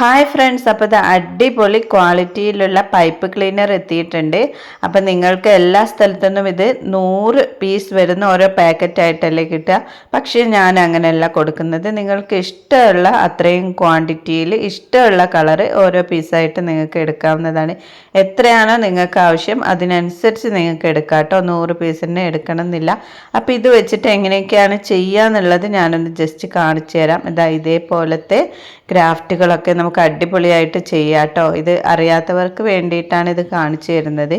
Hi friends, അപ്പോൾ ഇത് അടിപൊളി ക്വാളിറ്റിയിലുള്ള പൈപ്പ് ക്ലീനർ എത്തിയിട്ടുണ്ട്. അപ്പം നിങ്ങൾക്ക് എല്ലാ സ്ഥലത്തുനിന്നും ഇത് 100 പീസ് വരുന്ന ഓരോ പാക്കറ്റായിട്ടല്ലേ കിട്ടുക. പക്ഷേ ഞാൻ അങ്ങനെയല്ല കൊടുക്കുന്നത്. നിങ്ങൾക്ക് ഇഷ്ടമുള്ള അത്രയും ക്വാണ്ടിറ്റിയിൽ ഇഷ്ടമുള്ള കളറ് ഓരോ പീസായിട്ട് നിങ്ങൾക്ക് എടുക്കാവുന്നതാണ്. എത്രയാണോ നിങ്ങൾക്ക് ആവശ്യം അതിനനുസരിച്ച് നിങ്ങൾക്ക് എടുക്കാം കേട്ടോ. 100 പീസിന് എടുക്കണം എന്നില്ല. അപ്പോൾ ഇത് വെച്ചിട്ട് എങ്ങനെയൊക്കെയാണ് ചെയ്യുക എന്നുള്ളത് ഞാനൊന്ന് ജസ്റ്റ് കാണിച്ചു തരാം. ഇതേപോലത്തെ ക്രാഫ്റ്റുകളൊക്കെ നമുക്ക് അടിപൊളിയായിട്ട് ചെയ്യാം കേട്ടോ. ഇത് അറിയാത്തവർക്ക് വേണ്ടിയിട്ടാണ് ഇത് കാണിച്ചു തരുന്നത്.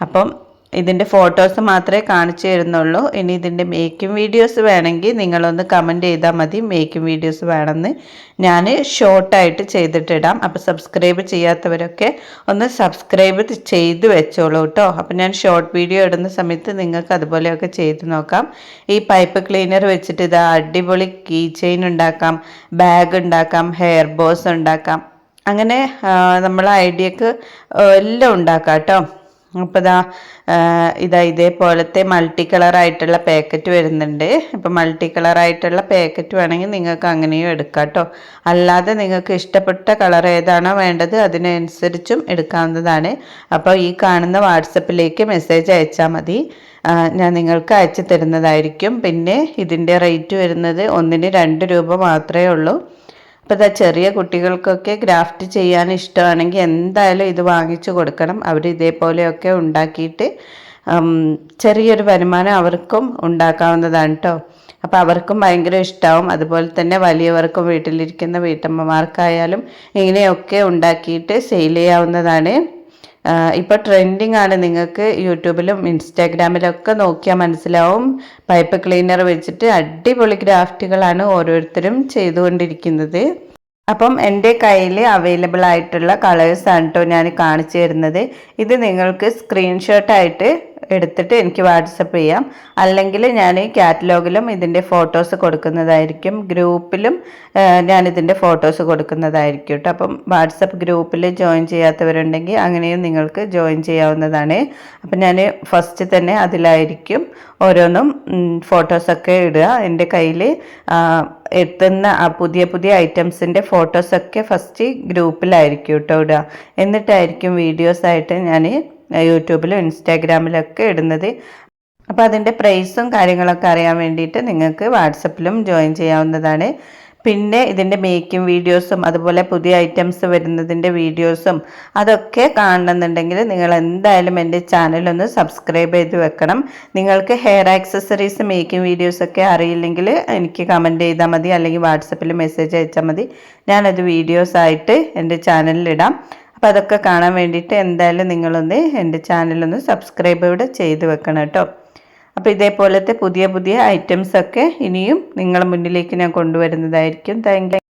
അപ്പം ഇതിൻ്റെ ഫോട്ടോസ് മാത്രമേ കാണിച്ചു തരുന്നുള്ളൂ. ഇനി ഇതിൻ്റെ മേക്കിംഗ് വീഡിയോസ് വേണമെങ്കിൽ നിങ്ങളൊന്ന് കമൻറ്റ് ചെയ്താൽ മതി. മേക്കിംഗ് വീഡിയോസ് വേണമെന്ന് ഞാൻ ഷോർട്ടായിട്ട് ചെയ്തിട്ടിടാം. അപ്പോൾ സബ്സ്ക്രൈബ് ചെയ്യാത്തവരൊക്കെ ഒന്ന് സബ്സ്ക്രൈബ് ചെയ്ത് വെച്ചോളൂ കേട്ടോ. അപ്പോൾ ഞാൻ ഷോർട്ട് വീഡിയോ ഇടുന്ന സമയത്ത് നിങ്ങൾക്ക് അതുപോലെയൊക്കെ ചെയ്ത് നോക്കാം. ഈ പൈപ്പ് ക്ലീനർ വെച്ചിട്ട് ഇത് അടിപൊളി കീ ചെയിൻ ഉണ്ടാക്കാം, ബാഗ് ഉണ്ടാക്കാം, ഹെയർ ബോസ് ഉണ്ടാക്കാം. അങ്ങനെ നമ്മളെ ഐഡിയക്ക് എല്ലാം ഉണ്ടാക്കാം കേട്ടോ. അപ്പോൾ ഇതേപോലത്തെ മൾട്ടി കളറായിട്ടുള്ള പാക്കറ്റ് വരുന്നുണ്ട്. ഇപ്പോൾ മൾട്ടി കളറായിട്ടുള്ള പാക്കറ്റ് വേണമെങ്കിൽ നിങ്ങൾക്ക് അങ്ങനെയും എടുക്കാം കേട്ടോ. അല്ലാതെ നിങ്ങൾക്ക് ഇഷ്ടപ്പെട്ട കളർ ഏതാണോ വേണ്ടത് അതിനനുസരിച്ചും എടുക്കാവുന്നതാണ്. അപ്പോൾ ഈ കാണുന്ന വാട്സപ്പിലേക്ക് മെസ്സേജ് അയച്ചാൽ മതി, ഞാൻ നിങ്ങൾക്ക് അയച്ചു തരുന്നതായിരിക്കും. പിന്നെ ഇതിൻ്റെ റേറ്റ് വരുന്നത് ഒന്നിന് 2 രൂപ മാത്രമേ ഉള്ളൂ. അപ്പോൾ ചെറിയ കുട്ടികൾക്കൊക്കെ ഗ്രാഫ്റ്റ് ചെയ്യാൻ ഇഷ്ടമാണെങ്കിൽ എന്തായാലും ഇത് വാങ്ങിച്ചു കൊടുക്കണം. അവർ ഇതേപോലെയൊക്കെ ഉണ്ടാക്കിയിട്ട് ചെറിയൊരു വരുമാനം അവർക്കും ഉണ്ടാക്കാവുന്നതാണ് കേട്ടോ. അപ്പോൾ അവർക്കും ഭയങ്കര ഇഷ്ടമാവും. അതുപോലെ തന്നെ വലിയവർക്കും വീട്ടിലിരിക്കുന്ന വീട്ടമ്മമാർക്കായാലും ഇങ്ങനെയൊക്കെ ഉണ്ടാക്കിയിട്ട് സെയിൽ ചെയ്യാവുന്നതാണ്. ഇപ്പോൾ ട്രെൻഡിങ് ആണ്. നിങ്ങൾക്ക് യൂട്യൂബിലും ഇൻസ്റ്റാഗ്രാമിലൊക്കെ നോക്കിയാൽ മനസ്സിലാവും. പൈപ്പ് ക്ലീനർ വെച്ചിട്ട് അടിപൊളി ക്രാഫ്റ്റുകളാണ് ഓരോരുത്തരും ചെയ്തുകൊണ്ടിരിക്കുന്നത്. അപ്പം എൻ്റെ കയ്യിൽ അവൈലബിൾ ആയിട്ടുള്ള കളേഴ്സാണ് കേട്ടോ ഞാൻ കാണിച്ചു തരുന്നത്. ഇത് നിങ്ങൾക്ക് സ്ക്രീൻഷോട്ടായിട്ട് എടുത്തിട്ട് എനിക്ക് വാട്സപ്പ് ചെയ്യാം. അല്ലെങ്കിൽ ഞാൻ കാറ്റലോഗിലും ഇതിൻ്റെ ഫോട്ടോസ് കൊടുക്കുന്നതായിരിക്കും. ഗ്രൂപ്പിലും ഞാനിതിൻ്റെ ഫോട്ടോസ് കൊടുക്കുന്നതായിരിക്കും കേട്ടോ. അപ്പം വാട്സപ്പ് ഗ്രൂപ്പിൽ ജോയിൻ ചെയ്യാത്തവരുണ്ടെങ്കിൽ അങ്ങനെയും നിങ്ങൾക്ക് ജോയിൻ ചെയ്യാവുന്നതാണ്. അപ്പം ഞാൻ ഫസ്റ്റ് തന്നെ അതിലായിരിക്കും ഓരോന്നും ഫോട്ടോസൊക്കെ ഇടുക. എൻ്റെ കയ്യിൽ എത്തുന്ന പുതിയ പുതിയ ഐറ്റംസിൻ്റെ ഫോട്ടോസൊക്കെ ഫസ്റ്റ് ഗ്രൂപ്പിലായിരിക്കും കേട്ടോ ഇടുക. എന്നിട്ടായിരിക്കും വീഡിയോസായിട്ട് ഞാൻ യൂട്യൂബിലും ഇൻസ്റ്റാഗ്രാമിലൊക്കെ ഇടുന്നത്. അപ്പോൾ അതിൻ്റെ പ്രൈസും കാര്യങ്ങളൊക്കെ അറിയാൻ വേണ്ടിയിട്ട് നിങ്ങൾക്ക് വാട്സപ്പിലും ജോയിൻ ചെയ്യാവുന്നതാണ്. പിന്നെ ഇതിൻ്റെ മേക്കിംഗ് വീഡിയോസും അതുപോലെ പുതിയ ഐറ്റംസ് വരുന്നതിൻ്റെ വീഡിയോസും അതൊക്കെ കാണണമെന്നുണ്ടെങ്കിൽ നിങ്ങൾ എന്തായാലും എൻ്റെ ചാനലൊന്ന് സബ്സ്ക്രൈബ് ചെയ്ത് വെക്കണം. നിങ്ങൾക്ക് ഹെയർ ആക്സസറീസ് മേക്കിംഗ് വീഡിയോസൊക്കെ അറിയില്ലെങ്കിൽ എനിക്ക് കമൻറ്റ് ചെയ്താൽ മതി, അല്ലെങ്കിൽ വാട്സപ്പിൽ മെസ്സേജ് അയച്ചാൽ മതി. ഞാനത് വീഡിയോസായിട്ട് എൻ്റെ ചാനലിലിടാം. അപ്പോൾ അതൊക്കെ കാണാൻ വേണ്ടിയിട്ട് എന്തായാലും നിങ്ങളൊന്ന് എൻ്റെ ചാനലൊന്ന് സബ്സ്ക്രൈബ് ഇവിടെ ചെയ്ത് വെക്കണം കേട്ടോ. അപ്പോൾ ഇതേപോലത്തെ പുതിയ പുതിയ ഐറ്റംസൊക്കെ ഇനിയും നിങ്ങളുടെ മുന്നിലേക്ക് ഞാൻ കൊണ്ടുവരുന്നതായിരിക്കും. Thank you.